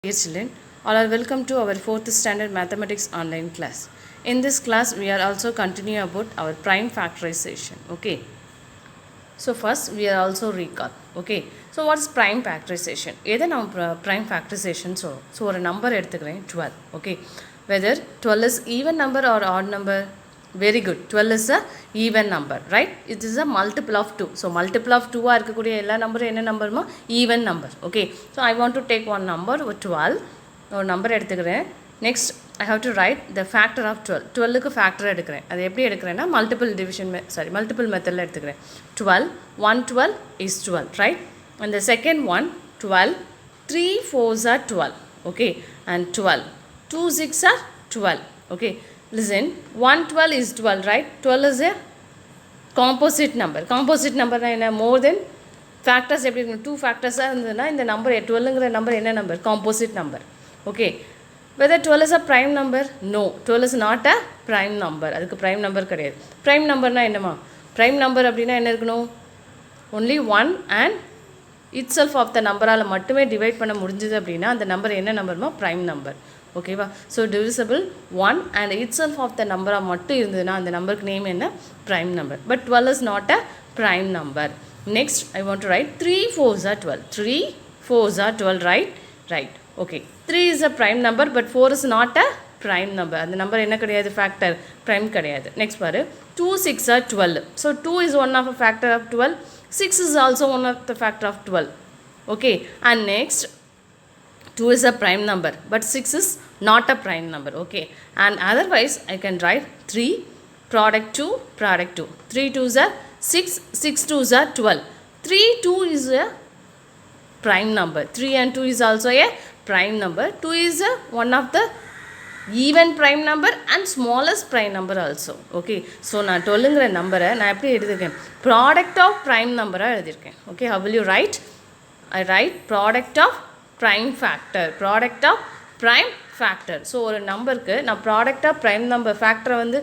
Dear children, all are welcome to our 4th standard mathematics online class. In this class, we are also continuing about our prime factorization. Okay. So first, we are also recall. Okay. So what is prime factorization? Either now prime factorization so ஒரு number எடுத்துக்கிறேன் 12. Okay. Whether 12 is even number or odd number. Very good. 12 is a even number, right? It is a multiple of 2. So multiple of 2 இருக்கக்கூடிய எல்லா number என்ன நம்பர்மா even number. Okay. So I want to take one number 12. ஒரு number எடுத்துக்கிறேன். Next I have to write the factor of 12. 12 க்கு factor எடுக்கிறேன். அது எப்படி எடுக்கிறேன்னா multiple methodல எடுத்துக்கிறேன். 12 112 is 12, right? And the second one 12 3 4s are 12. Okay. And 12 2 6 are 12. Okay. Listen, 112 is 12, right? 12 is a composite number. Composite number na more than factors எப்படி இருக்கும் 2 factors இருந்ததுன்னா இந்த number 12ங்கிற number என்ன number composite number. Okay. Whether 12 is a prime number? No. 12 is not a prime number. அதுக்கு prime number கிடையாது. Prime numberனா என்னமா? Prime number அப்படின்னா என்ன இருக்கணும்? Only one and itself of the numberால மட்டுமே டிவைட் பண்ண முடிஞ்சது அப்படின்னா அந்த நம்பர் என்ன நம்பர்மா prime number. ஓகேவா so divisible 1 and itself of the number மட்டும் இருந்ததுன்னா அந்த நம்பருக்கு நேம் என்ன prime number. But 12 is not a prime number. Next I want to write 3 4s are 12. 3 4s are 12, right? Right. Okay. 3 is a prime number but 4 is not a prime number. அந்த number என்ன கிடையாது factor prime கிடையாது. Next பாரு 2 6 are 12. So 2 is one of a factor of 12. 6 is also one of the factor of 12. Okay. And next 2 is a prime number but 6 is not a prime number. Okay. And otherwise I can write 3 product 2 product 2. 3 2s are 6 6 2s are 12. 3 2 is a prime number. 3 and 2 is also a prime number. 2 is a one of the even prime number and smallest prime number also. Okay. So நான் 12ங்கிற நம்பரை நான் எப்படி எழுதிருக்கேன் product of prime number எழுதிருக்கேன். Okay. How will you write? I write product of prime factor. Product of prime factor. So ஒரு நம்பருக்கு நான் product of prime number ஃபேக்டரை வந்து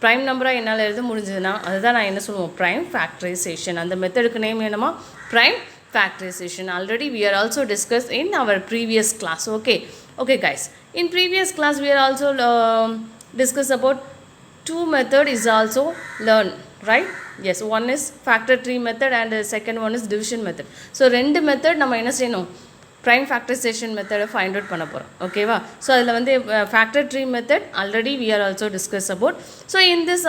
prime நம்பராக என்னால் எழுத முடிஞ்சதுன்னா அதுதான் நான் என்ன சொல்லுவோம் ப்ரைம் ஃபேக்டரைசேஷன். அந்த மெத்தடுக்கு நேம் என்னமா prime factorisation. Already we are also discussed in our previous class. Okay guys, in previous class we are also discussed about two method is also learn, right? Yes, one is factor tree method and the second one is division method. So ரெண்டு method நம்ம என்ன செய்யணும் prime factorization method find out பண்ண போகிறோம். ஓகேவா so அதில் வந்து factor tree method already we are also discussed about. So in this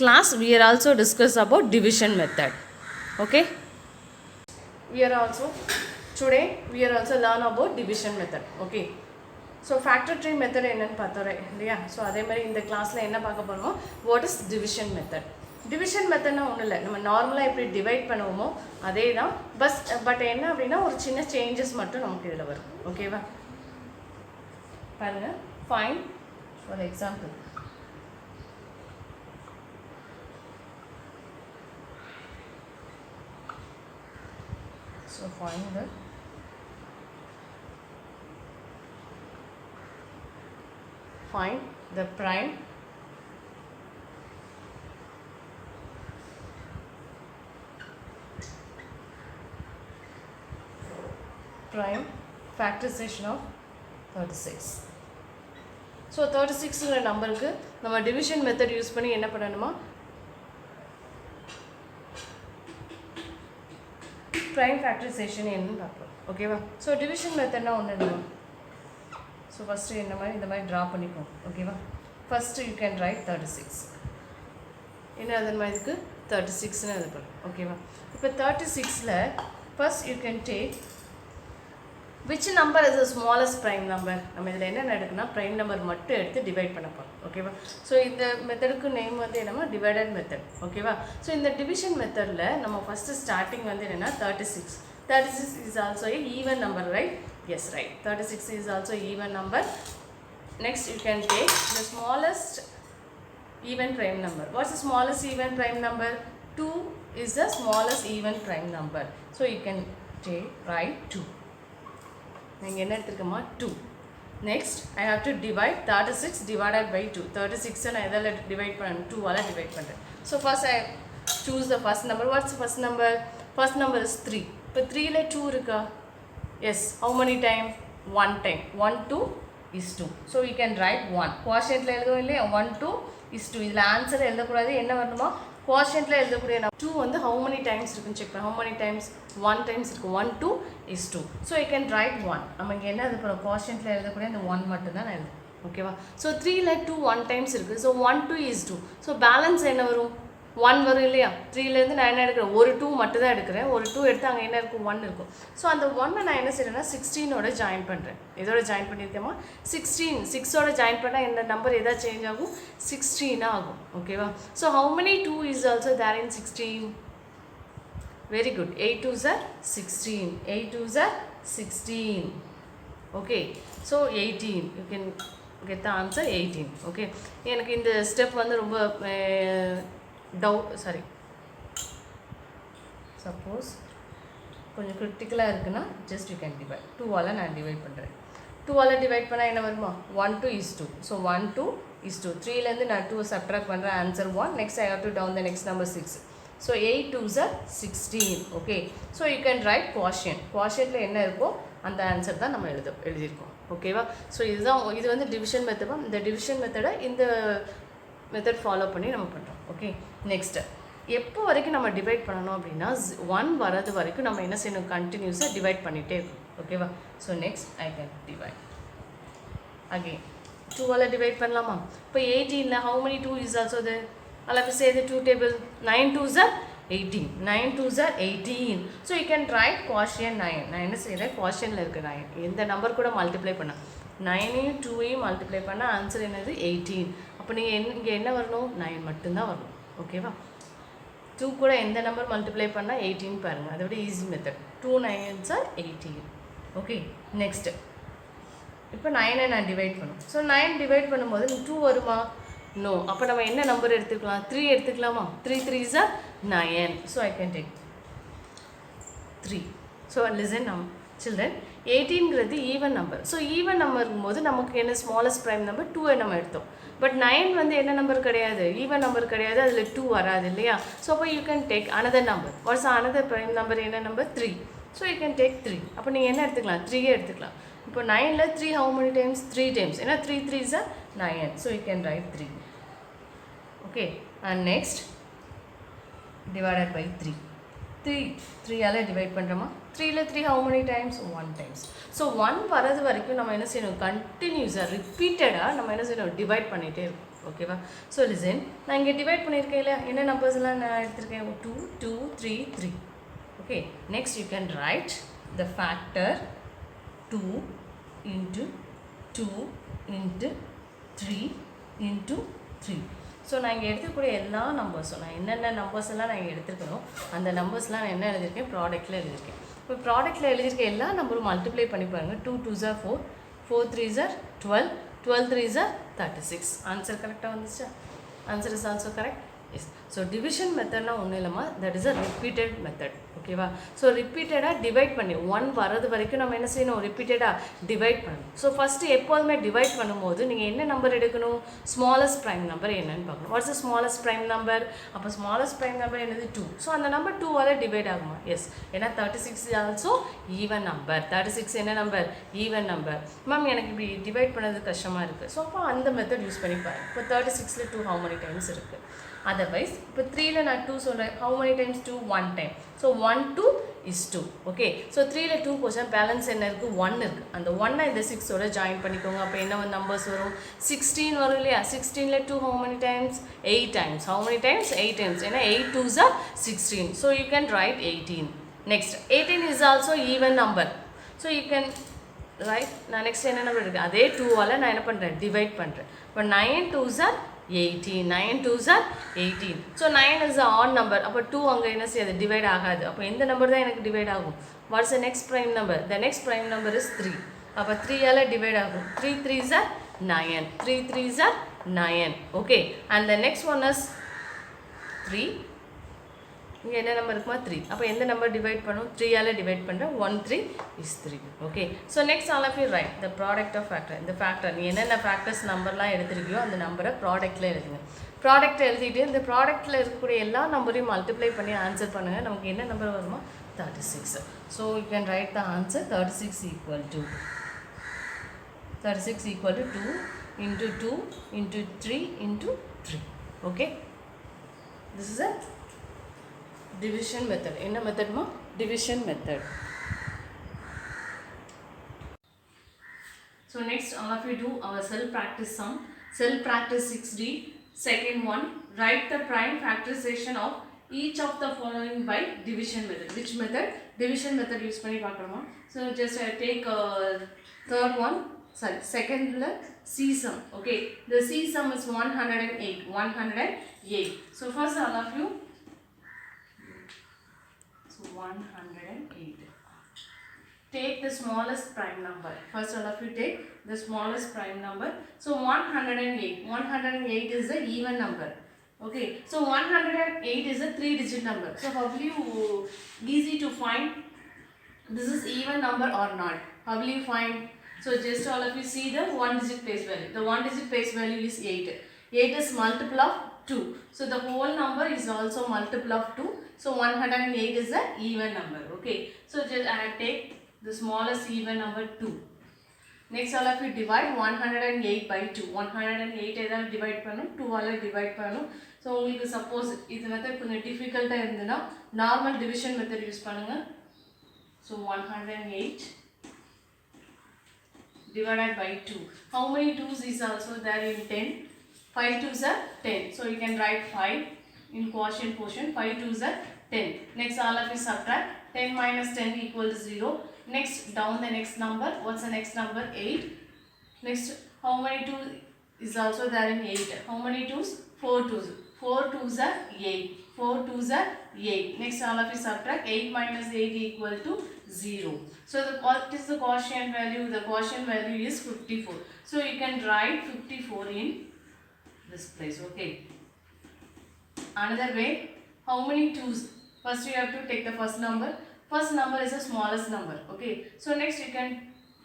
class we are also discussed about division method. Okay, we are also today we are also learn about division method. Okay, so factor tree method என்னன்னு பார்த்தோம் இல்லையா. So அதே மாதிரி இந்த கிளாஸில் என்ன பார்க்க போகிறோமோ what is division method. Division மெத்தட்னா ஒன்றும் இல்லை, நம்ம நார்மலாக எப்படி டிவைட் பண்ணுவோமோ அதே தான். பட் என்ன அப்படின்னா ஒரு சின்ன சேஞ்சஸ் மட்டும் நமக்கு இதில் வரும். ஓகேவா பாருங்கள் fine for example so find the prime factorization of 36. So 36ங்கிற நம்பருக்கு நம்ம டிவிஷன் மெத்தட் யூஸ் பண்ணி என்ன பண்ணணுமா ப்ரைம் ஃபேக்டரைசேஷன் என்னன்னு பார்க்கலாம். ஓகேவா ஸோ டிவிஷன் மெத்தட்னா ஒன்று இல்லைமா. ஸோ ஃபஸ்ட்டு இந்த மாதிரி ட்ரா பண்ணிப்போம். ஓகேவா ஃபஸ்ட்டு யூ கேன் ரைட் 36 என்ன அதன் மாதிரி இதுக்கு 36ன்னு இது பண்ணும். ஓகேவா இப்போ 36ல் first you can take which number is the smallest prime number. நம்ம இதில் என்ன நடக்குன்னா ப்ரைம் நம்பர் மட்டும் எடுத்து டிவைட் பண்ண போகிறோம். ஓகேவா ஸோ இந்த மெத்தடுக்கு நேம் வந்து என்னமா டிவைடட் மெத்தட். ஓகேவா ஸோ இந்த டிவிஷன் மெத்தடில் நம்ம ஃபஸ்ட்டு ஸ்டார்டிங் வந்து என்னென்னா 36 is also a even number, right? Yes, right. 36 is also even number. Next you can take the smallest even prime number. What's the smallest even prime number? 2 is the smallest even prime number. So you can take write 2. நீங்கள் என்ன எடுத்துருக்கோமா 2. Next I have to divide 36 divided by 2. 36 நான் எதால் divide பண்ணணும் 2ஆல் divide பண்ணுறேன். So first I choose the first number. What's first number? First number is 3. இப்போ 3ல் 2 இருக்கா? Yes. How many time? 1 time 1 2 is 2. So we can write 1 quotientல எழுதுவோம் இல்லையா 1 2 is 2. இதில் ஆன்சர் எழுதக்கூடாது, என்ன வரணுமா quotientல எழுதக்கூடிய 2 வந்து how many times இருக்குன்னு செக் பண்ண, how many times 1 times இருக்கு 1 2 is 2. So you can write 1. நம்ம இங்கே என்ன இது பண்ணோம் quotientல எழுதக்கூடிய இந்த 1 மட்டும் தான் நான் எழுதுறேன். ஓகேவா? ஸோ 3ல 2 1 times இருக்குது. So 1 2 is 2. ஸோ பேலன்ஸ் என்ன வரும் 1 வரும் இல்லையா? 3லேருந்து நான் என்ன எடுக்கிறேன், ஒரு 2 மட்டும் தான் எடுக்கிறேன். ஒரு 2 எடுத்து அங்கே என்ன இருக்கும் 1 இருக்கும். ஸோ அந்த 1 நான் என்ன செய்கிறேன்னா 16ஓட ஜாயின் பண்ணுறேன். எதோட ஜாயின் பண்ணியிருக்கேமா 16 6ஓட ஜாயின் பண்ணால் என்ன நம்பர் எதாவது சேஞ்ச் ஆகும் 16 ஆகும். ஓகேவா? So how many 2 is also there in 16? Very good. 8 2s are 16. 8 2s are 16. Okay, so 18 you can get the answer 18. Okay, எனக்கு இந்த ஸ்டெப் வந்து ரொம்ப சப்போஸ் கொஞ்சம் கிரிட்டிக்கலாக இருக்குன்னா ஜஸ்ட் யூ கேன் டிவைட் 2ஆல் நான் டிவைட் பண்ணுறேன். 2ஆல் டிவைட் பண்ணால் என்ன வருமா 1 2 is 2. So 1 2 is 2. 3லேருந்து நான் 2 சப்ட்ராக்ட் பண்ணுறேன், answer 1. Next I have to down the next number 6. So 8 2s are 16. Okay, so you can write quotient. குவாஷியன்ட்டில் என்ன இருக்கோ அந்த ஆன்சர் தான் நம்ம எழுதியிருக்கோம். ஓகேவா? ஸோ இது வந்து டிவிஷன் மெத்தட். இந்த டிவிஷன் மெத்தடை இந்த மெத்தட் ஃபாலோ பண்ணி நம்ம பண்ணுறோம். ஓகே, நெக்ஸ்ட்டு எப்போ வரைக்கும் நம்ம டிவைட் பண்ணணும் அப்படின்னா 1 வரது வரைக்கும் நம்ம என்ன செய்யணும், கண்டினியூஸாக டிவைட் பண்ணிகிட்டே இருக்கணும். ஓகேவா? So next I can divide again 2ஆல் டிவைட் பண்ணலாமா? இப்போ 18ல் how many 2 is also there? I'll have to say the 2 table. 9 2s are 18. 9 2s are 18. So you can write quotient 9. நான் என்ன செய்கிறேன், quotientல இருக்குது 9. எந்த நம்பர் கூட மல்டிப்ளை பண்ண 9ஐயும் 2ஐயும் மல்டிப்ளை பண்ண ஆன்சர் என்னது 18. அப்போ நீங்கள் இங்கே என்ன வரணும் 9 மட்டும்தான் வரணும். ஓகேவா? 2 கூட எந்த நம்பர் மல்டிப்ளை பண்ணால் 18 பாருங்கள், அதை விட easy method. 2 9s are 18. Okay, next இப்போ 9ஐ நான் டிவைட் பண்ணும். ஸோ 9 டிவைட் பண்ணும்போது 2 வருமா? நோ. அப்போ நம்ம என்ன நம்பர் எடுத்துக்கலாம், 3 எடுத்துக்கலாமா? 3 3s are 9. So I can take 3. So listen children, 18ங்கிறது even number. So even number இருக்கும்போது நமக்கு என்ன ஸ்மாலஸ்ட் ப்ரைம் நம்பர் 2 நம்ம எடுத்தோம். பட் 9 வந்து என்ன நம்பர் கிடையாது, ஈவன் நம்பர் கிடையாது, அதில் 2 வராது இல்லையா? ஸோ அப்போ you can take another number. What's another prime number, என்ன number 3. So you can take 3. அப்போ நீங்கள் என்ன எடுத்துக்கலாம், 3 எடுத்துக்கலாம். இப்போ 9ல் 3 how many times? 3 times. ஏன்னா 3 3s are 9. So you can write 3. Okay, and next divided by 3. 3ஆல் டிவைட் பண்ணுறோமா? 3ல் 3 how many times? 1 times. So 1 வரது வரைக்கும் நம்ம என்ன செய்யணும், கண்டினியூஸாக ரிப்பீட்டடாக நம்ம என்ன செய்யணும், டிவைட் பண்ணிகிட்டே இருக்கும். ஓகேவா? ஸோ லிசன், நான் இங்கே டிவைட் பண்ணியிருக்கேன் இல்லையா, என்ன நம்பர்ஸ்லாம் நான் எடுத்திருக்கேன் 2 2 3 3. Okay, next you can right the factor 2 into 2 into 3 into 3. So நான் இங்கே எடுத்துக்கூடிய எல்லா நம்பர்ஸும் நான் என்னென்ன நம்பர்ஸ் எல்லாம் நான் இங்கே எடுத்துருக்கணும் அந்த நம்பர்ஸ்லாம் நான் என்ன எழுதியிருக்கேன், ப்ராடக்ட்டில் எழுதியிருக்கேன். இப்போ ப்ராடக்ட்டில் எழுதியிருக்க எல்லா நம்பரும் மல்டிப்ளை பண்ணி பாருங்கள். 2 2s are 4, 4 3s are 12, 12 3s are 36. Answer கரெக்டாக வந்துச்சா? Answer is also correct. Yes. So division மெத்தட்னா ஒன்றும் இல்லைம்மா, that is a repeated method. ஓகேவா? ஸோ ரிப்பீட்டடாக டிவைட் பண்ணி 1 வரது வரைக்கும் நம்ம என்ன செய்யணும், ரிப்பீட்டடாக டிவைட் பண்ணணும். ஸோ ஃபஸ்ட்டு எப்போதுமே டிவைட் பண்ணும்போது நீங்கள் என்ன நம்பர் எடுக்கணும், ஸ்மாலஸ்ட் ப்ரைம் நம்பர் என்னன்னு பார்க்கணும். What's smallest prime number? அப்போ ஸ்மாலஸ்ட் ப்ரைம் நம்பர் என்னது 2. ஸோ அந்த நம்பர் 2ஆல் டிவைட் ஆகுமா? எஸ். ஏன்னா 36 இஸ் ஆல்சோ ஈவன் நம்பர். 36 என்ன நம்பர், ஈவன் நம்பர். மேம் எனக்கு இப்படி டிவைட் பண்ணது கஷ்டமாக இருக்குது. ஸோ அப்போ அந்த மெத்தட் யூஸ் பண்ணி பாருங்கள். இப்போ 36ல் 2 how many times இருக்குது. அதர்வைஸ் இப்போ 3ல் நான் 2 சொல்கிறேன், how many times 2? 1 time. So 1 2 is 2. Okay, so 3ல் 2 போச்சா பேலன்ஸ் என்ன இருக்குது, 1 இருக்குது. அந்த 1 இந்த 6ஓட ஜாயின் பண்ணிக்கோங்க. அப்போ என்ன நம்பர்ஸ் வரும், 16 வரும் இல்லையா? 16ல் 2 how many times? 8 times. How many times? 8 times. ஏன்னா 8 2s are 16. So you can write 18. Next 18 is also even number. So you can write, நான் நெக்ஸ்ட் என்ன நம்பர் இருக்குது, அதே 2ஆல் நான் என்ன பண்ணுறேன், டிவைட் பண்ணுறேன். இப்போ 9 2s are 18. 9 2s are 18. So 9 is an odd number. அப்போ 2 அங்கே என்ன செய்யாது, டிவைட் ஆகாது. அப்போ எந்த நம்பர் தான் எனக்கு டிவைட் ஆகும்? What's the next prime number? The next prime number is 3. அப்போ 3ஆல் டிவைட் ஆகும். 3 3s are 9. 3 3s are 9. Okay, and the next one is 3. இங்கே என்ன நம்பர் இருக்குமா, 3. அப்போ எந்த நம்பர் டிவைட் பண்ணும், 3ஆல் டிவைட் பண்ணுறேன். 1 3 is 3. Okay, so next all of you write the product of factor. இந்த ஃபேக்டர் நீ என்னென்ன ஃபேக்டர்ஸ் நம்பர்லாம் எடுத்துருக்கியோ அந்த நம்பரை ப்ராடக்ட்டில் எழுதுங்க. ப்ராடக்ட் எழுதிட்டு இந்த ப்ராடக்ட்டில் இருக்கக்கூடிய எல்லா நம்பரையும் மல்டிப்ளை பண்ணி ஆன்சர் பண்ணுங்கள். நமக்கு என்ன நம்பர் வருமா, 36. So you can right the answer 36 equal to 36 equal to 2 into 2 into 3 into 3. Okay, this is a division method. Enna method ma? Division method. So next all of you do our self practice sum. Self practice 6D. Second one, write the prime factorization of each of the following by division method. Which method? Division method use பண்ணி பார்க்கணுமா? So just take third one. Sorry, second C sum. Okay, the C sum is 108. 108. So first all of you. So 108. Take the smallest prime number. First all of you take the smallest prime number. So 108. 108 is the even number. Okay. So 108 is a 3-digit number. So how will you easy to find this is even number or not? How will you find? So just all of you see the 1-digit place value. The 1-digit place value is 8. 8 is multiple of 2. So the whole number is also multiple of 2. So 108 is the even number. Okay. So just I take the smallest even number 2. Next all of you divide 108 by 2. 108 எதால் divide பண்ணணும் 2 ஆல divide பண்ணணும். So உங்களுக்கு suppose இது method கொஞ்சம் difficult இருந்ததுனா normal division method use பண்ணுங்க. So 108 divided by 2. How many 2's is also there in 10? 5 2's are 10. So you can write 5 in quotient portion. 5 2's are 10. Next all of you subtract 10 minus 10 equals 0. Next down the next number. What's the next number? 8. Next how many 2 is also there in 8? How many 2's? 4 2's. 4 2's are 8. 4 2's are 8. Next all of you subtract 8 minus 8 equal to 0. So what is the quotient value? The quotient value is 54. So you can write 54 in this place. Okay. Another way, how many 2's? First you have to take the first number. First number is the smallest number. Okay. So next you can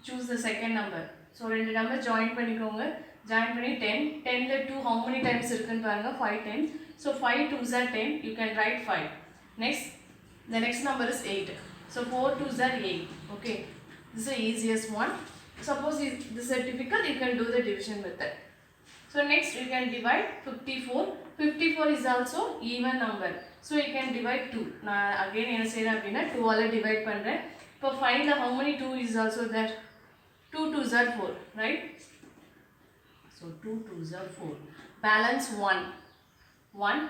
choose the second number. So ரெண்டு number join பண்ணிக்கோங்க. Join பண்ணி 10. 10 ல 2 how many times இருக்குன்னு பாருங்க. 5 times. So 5 2's are 10. You can write 5. Next the next number is 8. So 4 2's are 8. Okay. This is the easiest one. Suppose this is difficult, you can do the division method. So next you can divide 54. 54 is also even number. So you can divide 2. Now again என்ன செய்றேன் அப்படினா 2 ஆல divide பண்றேன். இப்போ 5 ல how many 2 is also there? 2 2's are 4, right? So 2 2's are 4. Balance 1. 1.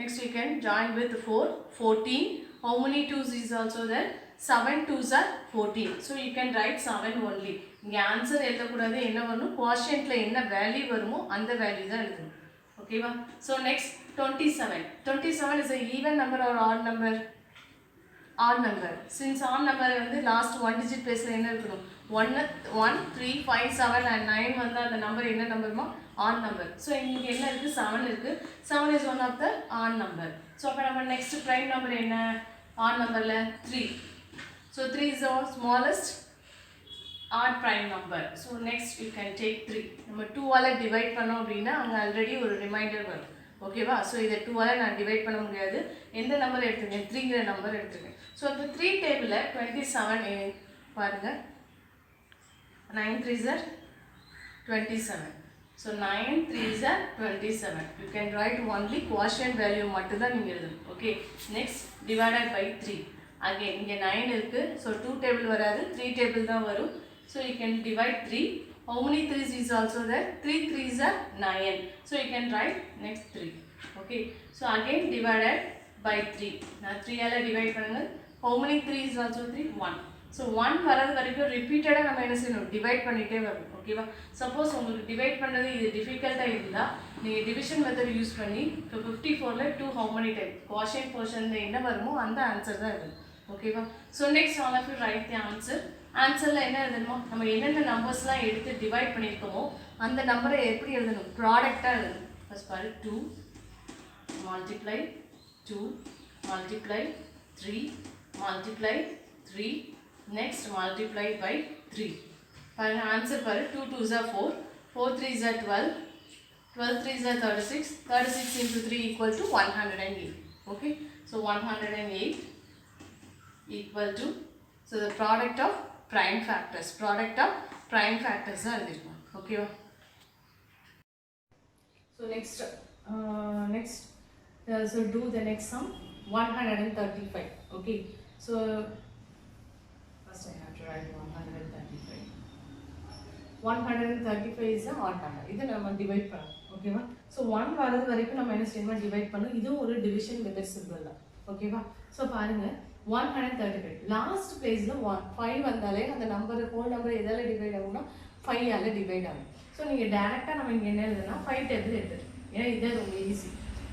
Next you can join with 4. 14. How many 2's is also there? 7 2's are 14. So you can write 7 only. இங்க answer எழுத கூடாது. என்ன வரணும்? quotientல என்ன value வருமோ அந்த value தான் எழுதணும். Okay va? So next 27. 27 is a even number or odd number? Odd number. Since odd number வந்து last 1 digit placeல என்ன இருக்கணும்? 1 3 5 7 and 9 வந்தா அந்த நம்பர் என்ன நம்பர்மா? Odd number. So இங்க என்ன இருக்கு? 7 இருக்கு. 7 is one of the odd number. So அப்ப நம்ம next prime number என்ன? Odd numberல 3. So 3 is our smallest odd prime number. So next you can take 3. நம்ம 2 ஆல divide பண்ணோம் அப்படினா அங்க ஆல்ரெடி ஒரு ரிமைண்டர் வரும். ஓகேவா? So இத 2 ஆல நான் டிவைட் பண்ண முடியாது. எந்த நம்பர் எடுத்துக்கேன்? 3ங்கற நம்பர் எடுத்துக்கேன். So அந்த 3 டேபிள்ல 27 பாருங்க. 9 3s are 27. So 9 3s are 27. You can write only quotient value மட்டும் தான் நீங்க எழுதணும். Okay. Next divided by 3. Again இங்க 9 இருக்கு. So 2 டேபிள் வராது. 3 டேபிள் தான் வரும். So you can divide 3. How many 3's is also there? 3 3's are 9. So you can write next 3. Okay. So again divided by 3. Now 3 ஆல divide பண்ணுங்க. How many 3 is also 3? 1. So 1 வரது வரைக்கும் ரிப்பீட்டடா நம்ம என்ன செய்யணும்? டிவைட் பண்ணிட்டே வரணும். ஓகேவா? சப்போஸ் உங்களுக்கு டிவைட் பண்றது இது டிஃபிகல்ட்டா இருந்தா நீங்க டிவிஷன் மெத்தட் யூஸ் பண்ணி 54 ல 2 how many times quotient portionல என்ன வருமோ அந்த ஆன்சர் தான் இது. ஓகேவா? So next all of you write the answer. ஆன்சர்ல என்ன எழுதணுமோ நம்ம என்னென்ன நம்பர்ஸ்லாம் எடுத்து டிவைட் பண்ணிருக்கோமோ அந்த நம்பரை எப்படி எழுதணும்? ப்ராடக்ட்டா எழுதணும். ஃபர்ஸ்ட் பாரு 2 multiply 2 multiply 3 multiply 3 next multiply by 3. பாருங்க ஆன்சர் பாரு 2 2s are 4 4 3s are 12 12 3s are 36 36 into 3 equal to 108. Okay, so 108 equal to, so the product of prime factors prime factors are எழுதிருக்கோம். ஓகேவா? So so do the next sum 135. Okay, so first I have to write 135. 135 is a odd number. இதை நம்ம divide பண்ணலாம். ஓகேவா? So 1 வரது வரைக்கும் நம்ம என்ன செய்யணும், டிவைட் பண்ணணும். இதுவும் ஒரு டிவிஷன் மெத்தட் சிம்பிள் தான். ஓகேவா? ஸோ பாருங்க 135 லாஸ்ட் பிளேஸில் 5 வந்தாலே அந்த நம்பர் ஹோல் நம்பர் எதால் டிவைட் ஆகும்னா 5 ஆல் டிவைட் ஆகும். ஸோ நீங்கள் டேரெக்டாக நம்ம இங்கே என்ன எழுதுனா 5 டேபிள் எடுத்துட்டு, ஏன்னா இதே ரொம்ப ஈஸி.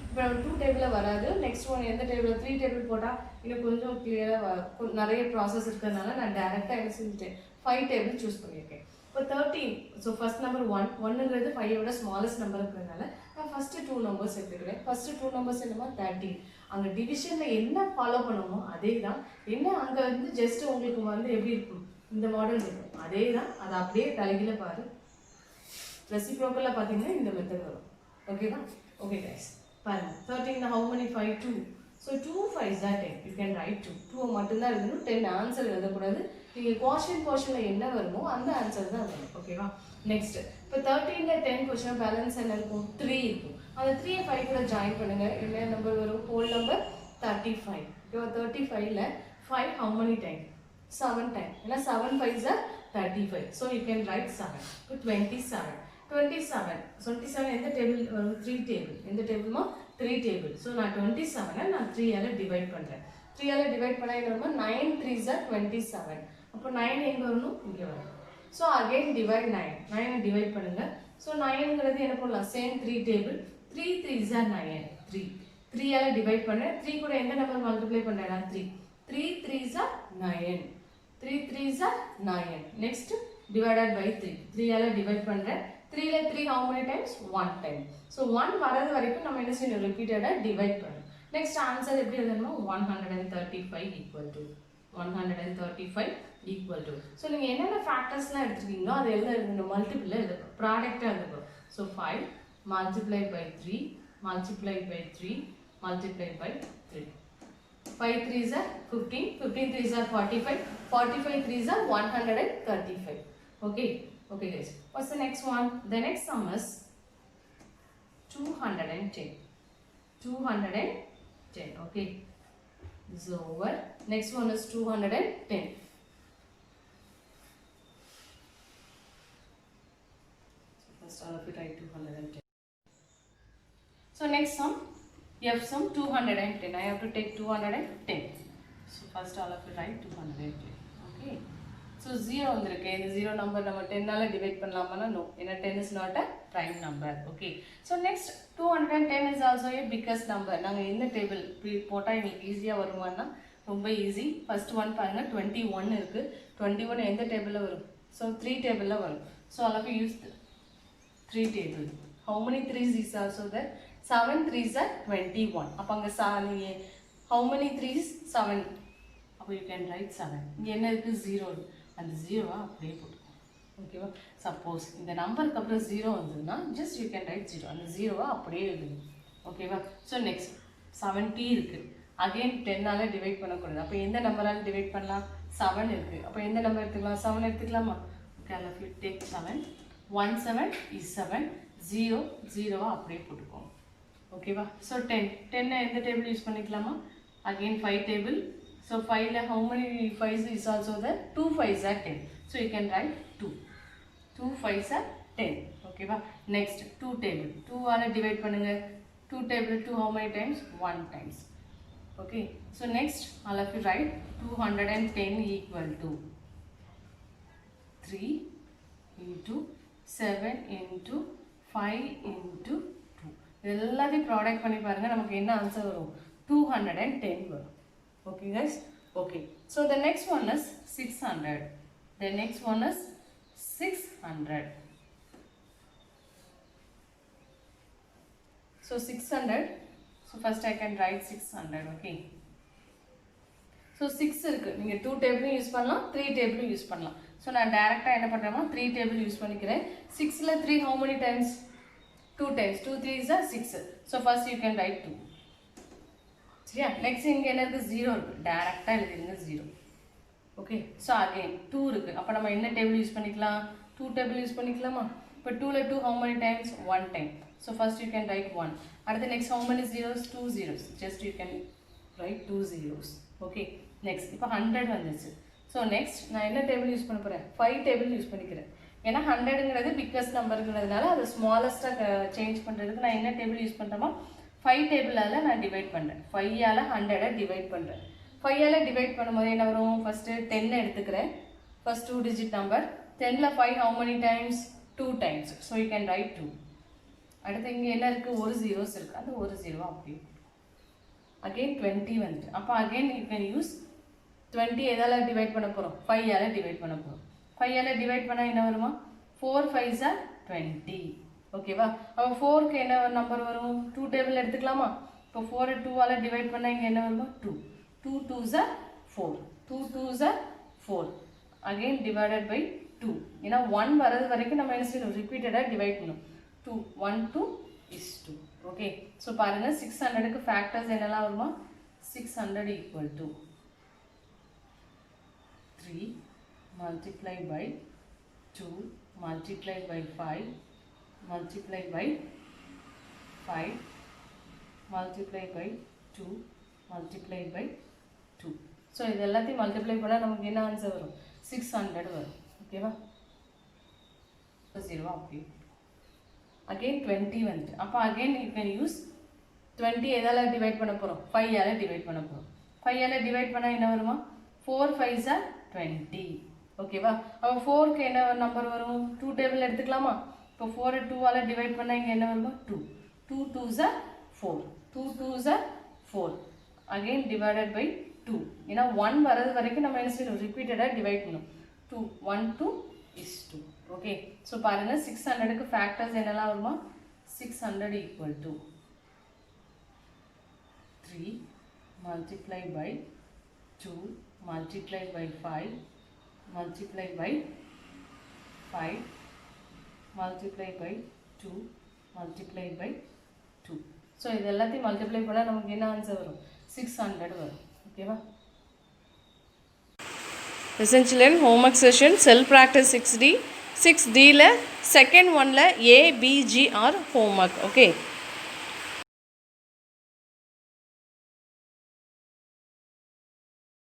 இப்போ 2 டேபிளில் வராது. நெக்ஸ்ட் ஒன் எந்த டேபிள் 3 டேபிள் போட்டால் இன்னும் கொஞ்சம் கிளியராக நிறைய ப்ராசஸ் இருக்கிறதுனால நான் டேரெக்டாக என்ன செஞ்சுட்டேன் 5 டேபிள் சூஸ் பண்ணியிருக்கேன். இப்போ 13, ஸோ ஃபர்ஸ்ட் நம்பர் 1ங்கிறது 5 ஸ்மாலஸ்ட் நம்பர் இருக்கிறதுனால நான் ஃபஸ்ட்டு 2 நம்பர்ஸ் எடுத்துக்கிறேன். ஃபஸ்ட்டு 2 நம்பர்ஸ் என்னமா 13. அங்கே டிவிஷனில் என்ன ஃபாலோ பண்ணணுமோ அதே தான். என்ன அங்கே வந்து ஜஸ்ட் உங்களுக்கு வந்து எப்படி இருக்கும், இந்த மாடல் இருக்கும், அதே தான். அதை அப்படியே தலைகீழ பாரு. ரெசிப்ரோக்கலில் பார்த்தீங்கன்னா இந்த மெத்தட் வரும். ஓகேவா? ஓகே கைஸ், பாருங்க 13 how many 5 2. So 2 5s are 10. You can right 2 மட்டும்தான் எழுதணும். 10 ஆன்சர் எழுதக்கூடாது. நீங்கள் போர்ஷனில் என்ன வருமோ அந்த ஆன்சர் தான் வரும். ஓகேவா? நெக்ஸ்ட் இப்போ 13ல் 10 கொஸ்டின் பேலன்ஸ் என்ன இருக்கும், 3 இருக்கும். அந்த 3 5 கூட ஜாயின் பண்ணுங்க. என்ன நம்பர் வரும், ஹோல் நம்பர் 35. இப்போ 35ல் 5 how many time 7 time. ஏன்னா 7 5s are 35. So you can right 7. இப்போ 27 எந்த டேபிள் வரும், 3 டேபிள். எந்த டேபிள்மா 3 டேபிள். ஸோ நான் 27 நான் 3 ஆல் டிவைட் பண்ணுறேன். 3 ஆல் டிவைட் பண்ணால் என்ன வருமா, 9 3s are 27. அப்போ 9 எங்கே வரணும், இங்கே வரும். ஸோ அகெயின் டிவைட் 9 டிவைட் பண்ணுங்க. ஸோ 9ங்கிறது என்ன பண்ணலாம், சேம் 3 டேபிள். 3 3s are 9. 3 ஆல் டிவைட் பண்ணேன். 3 கூட எந்த நம்பர் மல்டிப்ளை பண்ணுறேன்னா 3 3s are 9. 3 3s are 9. Next divided by 3 ஆல் டிவைட் பண்ணுறேன். 3ல 3 how many times, 1 time. So 1 வரது வரைக்கும் நம்ம என்ன செய்யணும், ரிப்பீட்டடாக டிவைட் பண்ணணும். நெக்ஸ்ட் ஆன்சர் எப்படி எழுதணுமோ 135 equal to 135 equal to. So நீங்கள் என்னென்ன ஃபேக்டர்ஸ்லாம் எடுத்துருக்கீங்களோ அதை எழுதணும், மல்டிபிளில் எழுதணும், ப்ராடக்டாக எழுதணும். So 5 multiplied by 3 multiplied by 3 multiplied by 3. 5 3s are 15, 15 3s are 45, 45 3s are 135. Okay. Okay guys, what's the next one? The next sum is 210. 210. Okay, this is over. Next one is 210. So first all of you write 210. So next sum, F sum 210. I have to take 210. So first all of you write 210. Okay. So 0 வந்திருக்கு. இந்த 0 number நம்ம 10ஆல் divide பண்ணலாமான்னா no, ஏன்னா 10 is not a prime number. Okay, so next 210 is also A biggest number. நாங்கள் எந்த table போட்டால் எங்களுக்கு ஈஸியாக வருமானா ரொம்ப ஈஸி. ஃபர்ஸ்ட் ஒன் பாருங்கள் 21 இருக்குது. 21 எந்த டேபிளில் வரும், ஸோ 3 டேபிளில் வரும். So all of you use 3 table. How many 3s is also that 7 3s are 21. அப்போ அங்கே நீங்கள் ஹவு மெனி 3s 7. அப்போ யூ கேன் ரைட் 7. இங்கே என்ன இருக்குது, 0. அந்த 0 அப்படியே போட்டுக்கோங்க. ஓகேவா? சப்போஸ் இந்த நம்பருக்கு அப்புறம் 0 வந்ததுன்னா ஜஸ்ட் யூ கேன் ரைட் 0. அந்த 0 அப்படியே எழுதுங்க. ஓகேவா? ஸோ நெக்ஸ்ட் 70 இருக்குது. அகெயின் 10ஆல் டிவைட் பண்ணக்கூடாது. அப்போ எந்த நம்பரால் டிவைட் பண்ணலாம், 7 இருக்குது. அப்போ எந்த நம்பர் எடுத்துக்கலாம், 7 எடுத்துக்கலாமா? Okay, all of you take 7. 1 7 is 7. 0 அப்படியே போட்டுக்கோங்க. ஓகேவா? ஸோ 10 எந்த டேபிள் யூஸ் பண்ணிக்கலாமா, again 5 table. So 5 how many 5s is also there, 2 5s are 10. So you can write 2 5s are 10. Okay va? Next 2 table. 2 ஆல divide பண்ணுங்க. 2 table 2 how many times, 1 times. Okay, so next all of you write 210 equal to 3 into 7 into 5 into 2. எல்லாத்தையும் product பண்ணி பாருங்க, நமக்கு என்ன answer வரும், 210 வரும். Okay guys, okay, so the next one is 600. The next one is 600. So 600, so first I can write 600. Okay, so 6 இருக்கு. நீங்க 2 டேபிளும் use பண்ணலாம், 3 டேபிளும் யூஸ் பண்ணலாம். ஸோ நான் டைரெக்டாக என்ன பண்ணுறேன்னா 3 டேபிள் யூஸ் பண்ணிக்கிறேன். 6ல் 3 how many times, 2 times. 2 3s are 6. So first you can write 2. சரியா? நெக்ஸ்ட் இங்கே என்ன இருக்குது, 0 இருக்குது. டேரெக்டாக எழுதிருங்க 0. ஓகே, ஸோ அகெயின் 2 இருக்குது. அப்போ நம்ம என்ன டேபிள் யூஸ் பண்ணிக்கலாம், 2 table யூஸ் பண்ணிக்கலாமா? இப்போ 2ல 2 how many times? 1 time. So first you can write 1. அடுத்து next how many zeros? 2 zeros. Just you can write 2 zeros. Okay. Next இப்போ 100 வந்துச்சு. So next நான் என்ன டேபிள் யூஸ் பண்ண போகிறேன்? 5 டேபிள் யூஸ் பண்ணிக்கிறேன். ஏன்னா 100ங்கிறது பிக்கஸ்ட் நம்பருங்கிறதுனால அதை ஸ்மாலஸ்ட்டாக சேஞ்ச் பண்ணுறதுக்கு நான் என்ன டேபிள் யூஸ் பண்ணுறேன்னா 5 டேபிளால் நான் டிவைட் பண்ணுறேன். 5ஆல் 100 டிவைட் பண்ணுறேன். 5ஆல் டிவைட் பண்ணும்போது என்ன வரும்? ஃபஸ்ட்டு 10 எடுத்துக்கிறேன். First 2 digit number. 10ல் 5 how many times? 2 times. So you can write 2. அடுத்து இங்கே என்ன இருக்குது? ஒரு ஜீரோஸ் இருக்குது. அந்த ஒரு ஜீரோ அப்படி அகெயின் 20 வந்துட்டு. அப்போ அகெயின் யூ கேன் யூஸ் 20 எதால் டிவைட் பண்ண போகிறோம்? 5ஆல் டிவைட் பண்ண போகிறோம். 5ஆல் டிவைட் பண்ணால் என்ன வருமா? 4 5s are 20. ஓகேவா? அப்போ 4க்கு என்ன நம்பர் வரும்? 2 டேபிள் எடுத்துக்கலாமா? இப்போ 4 2ஆல் டிவைட் பண்ணால் இங்கே என்ன வருமா? 2. 2 2s are 4. 2 2s are 4. Again divided by 2. ஏன்னா 1 வரது வரைக்கும் நம்ம என்ன செய்யணும்? ரிப்பீட்டடாக டிவைட் பண்ணணும். 2 1 2 is 2. ஓகே. ஸோ பாருங்கள் 600க்கு ஃபேக்டர்ஸ் என்னெல்லாம் வருமா? 600 equal to 3 multiplied by 2 multiplied by 5 multiplied by 5 multiplied by 2 multiplied by 2. So இது எல்லாத்தையும் மல்டிப்ளை பண்ணால் நமக்கு என்ன ஆன்சர் வரும்? 600 வரும். ஓகேவா? ஜீரோவா அப்படி அகெயின் 20 வந்துட்டு. அப்போ அகெயின் யூ கேன் யூஸ் 20 எதால் டிவைட் பண்ண போகிறோம்? 5ஆல் டிவைட் பண்ண போகிறோம். 5ஆல் டிவைட் பண்ணால் என்ன வருமா? 4 5s are 20. ஓகேவா? அப்போ 4க்கு என்ன நம்பர் வரும்? 2 டேபிள் எடுத்துக்கலாமா? இப்போ 4 2ஆல் டிவைட் பண்ணால் இங்கே என்ன வருமா? 2. 2 2s are 4. 2 2s are 4. Again divided by 2. ஏன்னா 1 வரது வரைக்கும் நம்ம என்ன செய்யணும்? ரிப்பீட்டடாக டிவைட் பண்ணணும். 2 1 2 is 2. ஓகே. ஸோ பாருங்கள் 600க்கு ஃபேக்டர்ஸ் என்னெல்லாம் வருமா? 600 equal to 3 multiplied by 2 multiplied by 5 multiplied by 5 multiplied by 2 multiplied by 2. So இது எல்லாத்தையும் மல்டிப்ளை பண்ணால் நமக்கு என்ன ஆன்சர் வரும்? 600 வரும். ஓகேவா? Essential homework session self practice 6D. 6Dல செகண்ட் ஒன்ல A B G are homework. Okay.